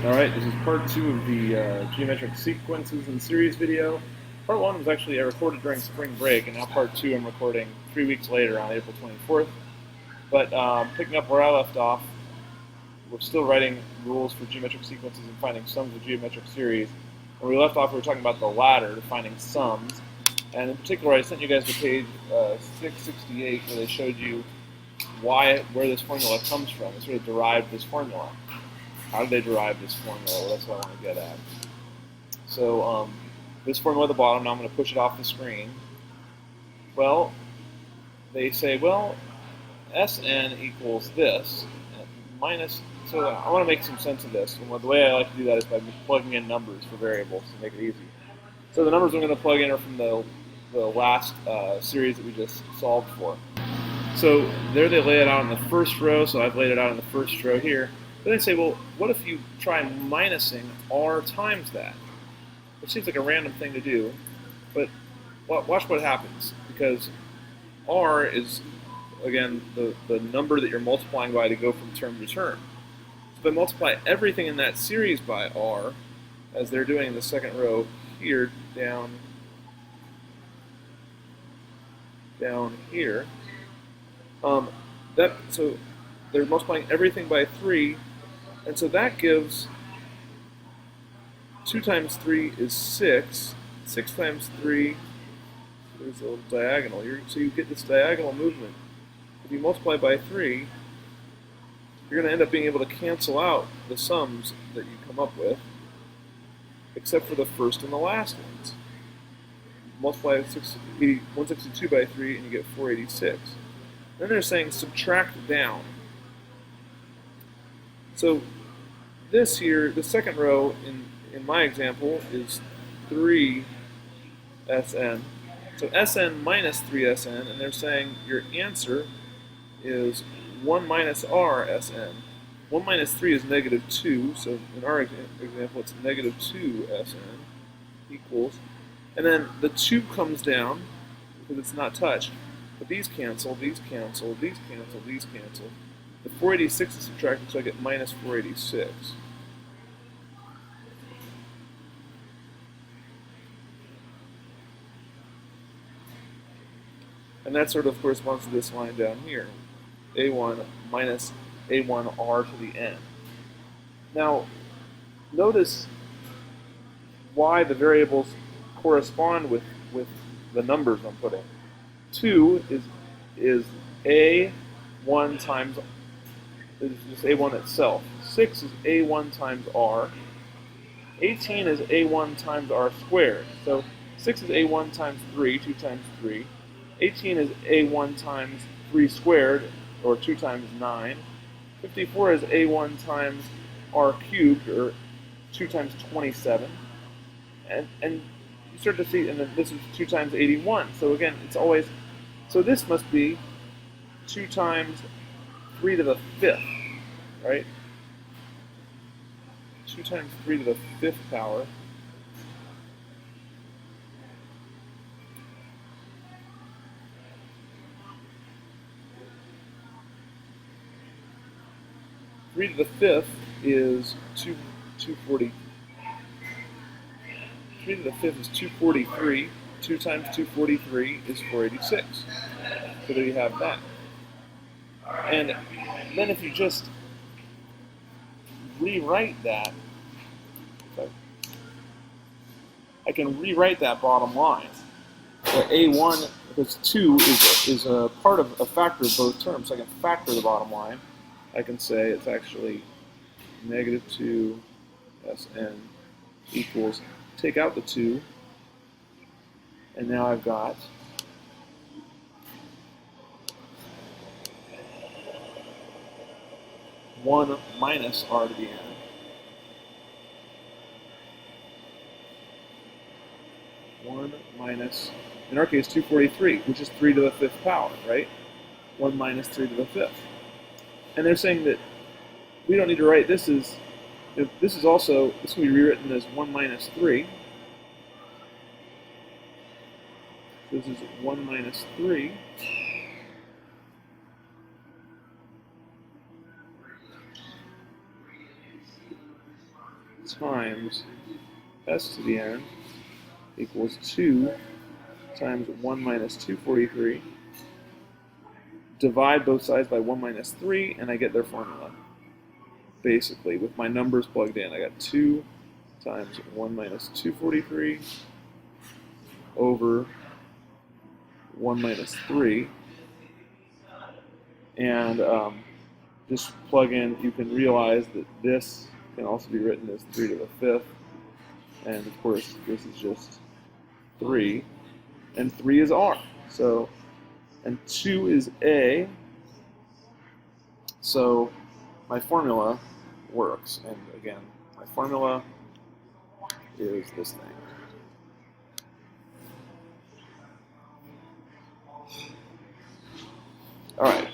Alright, this is part 2 of the geometric sequences and series video. Part 1 was actually recorded during spring break, and now part 2 I'm recording 3 weeks later on April 24th. But picking up where I left off, we're still writing rules for geometric sequences and finding sums of geometric series. When we left off, we were talking about the ladder, finding sums. And in particular, I sent you guys to page 668, where they showed you where this formula comes from. They sort of derived this formula. How did they derive this formula? Well, that's what I want to get at. So this formula at the bottom, now I'm going to push it off the screen. Well, they say, well, Sn equals this, minus, so I want to make some sense of this. And the way I like to do that is by plugging in numbers for variables to make it easy. So the numbers I'm going to plug in are from the last series that we just solved for. So there they lay it out in the first row, so I've laid it out in the first row here. Then they say, well, what if you try minusing r times that? Which seems like a random thing to do, but watch what happens, because r is, again, the number that you're multiplying by to go from term to term. So if I multiply everything in that series by r, as they're doing in the second row here, down here, so they're multiplying everything by 3, and so that gives 2 times 3 is 6. 6 times 3, there's a little diagonal here, so you get this diagonal movement. If you multiply by 3, you're going to end up being able to cancel out the sums that you come up with, except for the first and the last ones. Multiply 162 by 3 and you get 486. Then they're saying subtract down. So this here, the second row in my example is 3Sn. So Sn minus 3Sn, and they're saying your answer is 1 minus r Sn. 1 minus 3 is negative 2, so in our example it's negative 2 Sn equals, and then the 2 comes down because it's not touched, but these cancel, these cancel, these cancel, these cancel. The 486 is subtracted, so I get minus 486. And that sort of corresponds to this line down here, a1 minus a1r to the n. Now, notice why the variables correspond with the numbers I'm putting. 2 is a1 times, is just a1 itself. 6 is a1 times r. 18 is a1 times r squared. So 6 is a1 times 3, 2 times 3. 18 is a1 times 3 squared, or 2 times 9. 54 is a1 times r cubed, or 2 times 27. And you start to see, and then this is 2 times 81. So again, it's always, so this must be 2 times 3 to the 5th, right? 2 times 3 to the 5th power. Three to the 5th is 240. 3 to the 5th is 243. 2 times 243 is 486. So there you have that. And then if you just rewrite that, I can rewrite that bottom line. The a1, because 2 is a part of a factor of both terms, so I can factor the bottom line. I can say it's actually negative 2 Sn equals, take out the 2, and now I've got one minus r to the n. One minus, in our case, 243, which is 3 to the 5th power, right? 1 minus 3 to the 5th. And they're saying that we don't need to write this as, this can be rewritten as 1 minus 3. This is 1 minus 3. times s to the n equals 2 times 1 minus 243. Divide both sides by 1 minus 3, and I get their formula. Basically, with my numbers plugged in, I got 2 times 1 minus 243 over 1 minus 3. And just plug in, you can realize that this can also be written as 3 to the 5th. And of course, this is just 3. And 3 is r. So, and 2 is a. So my formula works. And again, my formula is this thing. All right.